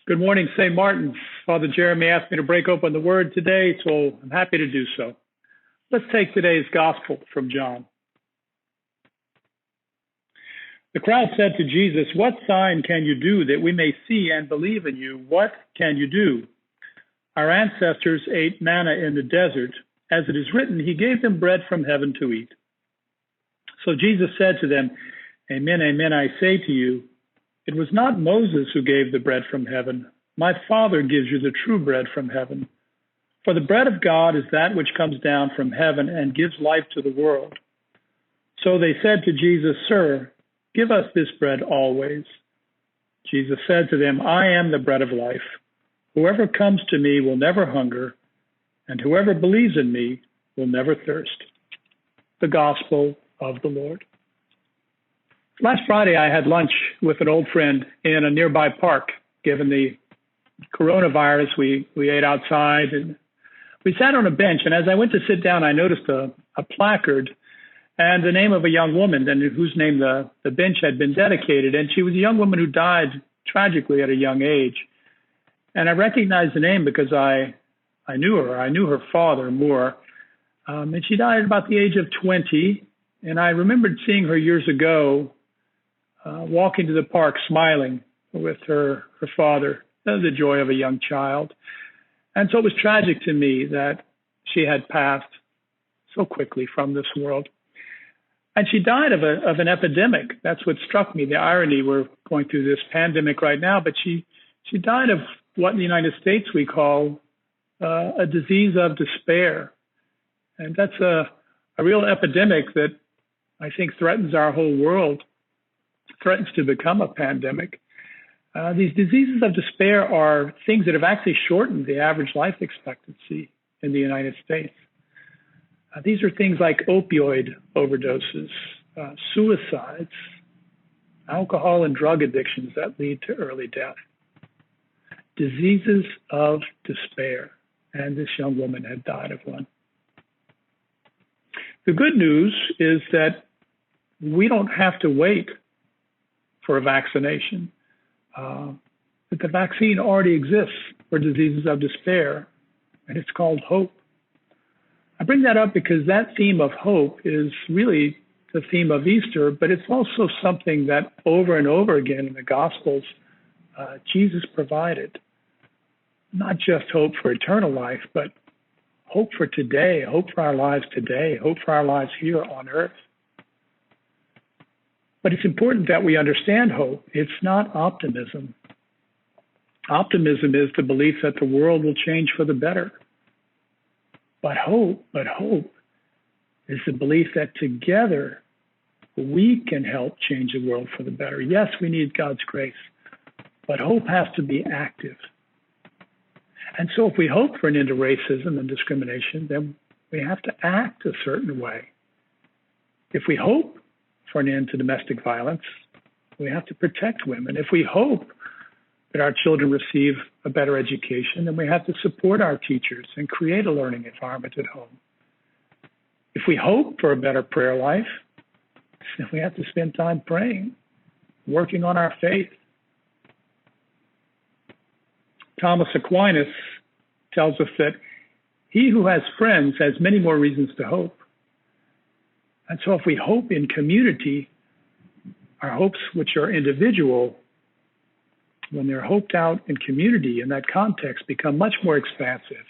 Good morning, St. Martin's. Father Jeremy asked me to break open the word today, so I'm happy to do so. Let's take today's gospel from John. The crowd said to Jesus, "What sign can you do that we may see and believe in you? What can you do? Our ancestors ate manna in the desert. As it is written, he gave them bread from heaven to eat." So Jesus said to them, "Amen, amen, I say to you, it was not Moses who gave the bread from heaven. My Father gives you the true bread from heaven. For the bread of God is that which comes down from heaven and gives life to the world." So they said to Jesus, "Sir, give us this bread always." Jesus said to them, "I am the bread of life. Whoever comes to me will never hunger, and whoever believes in me will never thirst." The Gospel of the Lord. Last Friday, I had lunch with an old friend in a nearby park. Given the coronavirus, we ate outside and we sat on a bench. And as I went to sit down, I noticed a placard and the name of a young woman and whose name the bench had been dedicated. And she was a young woman who died tragically at a young age. And I recognized the name because I knew her. I knew her father more. And she died at about the age of 20. And I remembered seeing her years ago walking to the park smiling with her father, the joy of a young child. And so it was tragic to me that she had passed so quickly from this world. And she died of an epidemic. That's what struck me, the irony. We're going through this pandemic right now, but she died of what in the United States we call a disease of despair. And that's a real epidemic that I think threatens our whole world, threatens to become a pandemic. These diseases of despair are things that have actually shortened the average life expectancy in the United States. These are things like opioid overdoses, suicides, alcohol and drug addictions that lead to early death. Diseases of despair, and this young woman had died of one. The good news is that we don't have to wait for a vaccination. That the vaccine already exists for diseases of despair, and it's called hope. I bring that up because that theme of hope is really the theme of Easter, but it's also something that over and over again in the Gospels, Jesus provided. Not just hope for eternal life, but hope for today, hope for our lives today, hope for our lives here on earth. But it's important that we understand hope. It's not optimism. Optimism is the belief that the world will change for the better. But hope is the belief that together we can help change the world for the better. Yes, we need God's grace, but hope has to be active. And so if we hope for an end to racism and discrimination, then we have to act a certain way. If we hope for an end to domestic violence, we have to protect women. If we hope that our children receive a better education, then we have to support our teachers and create a learning environment at home. If we hope for a better prayer life, then we have to spend time praying, working on our faith. Thomas Aquinas tells us that he who has friends has many more reasons to hope. And so if we hope in community, our hopes, which are individual, when they're hoped out in community in that context, become much more expansive.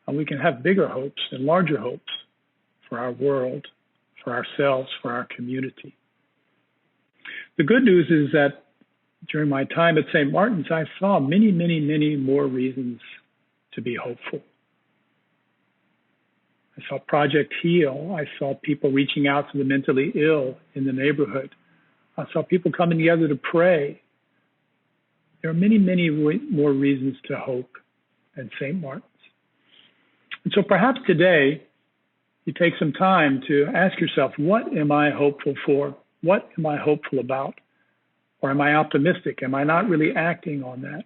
And we can have bigger hopes and larger hopes for our world, for ourselves, for our community. The good news is that during my time at St. Martin's, I saw many, many, many more reasons to be hopeful. I saw Project Heal. I saw people reaching out to the mentally ill in the neighborhood. I saw people coming together to pray. There are many, many more reasons to hope at St. Martin's. And so perhaps today, you take some time to ask yourself, what am I hopeful for? What am I hopeful about? Or am I optimistic? Am I not really acting on that?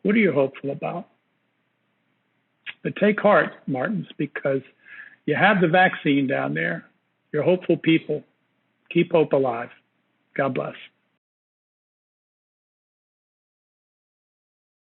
What are you hopeful about? But take heart, Martins, because you have the vaccine down there. You're hopeful people. Keep hope alive. God bless.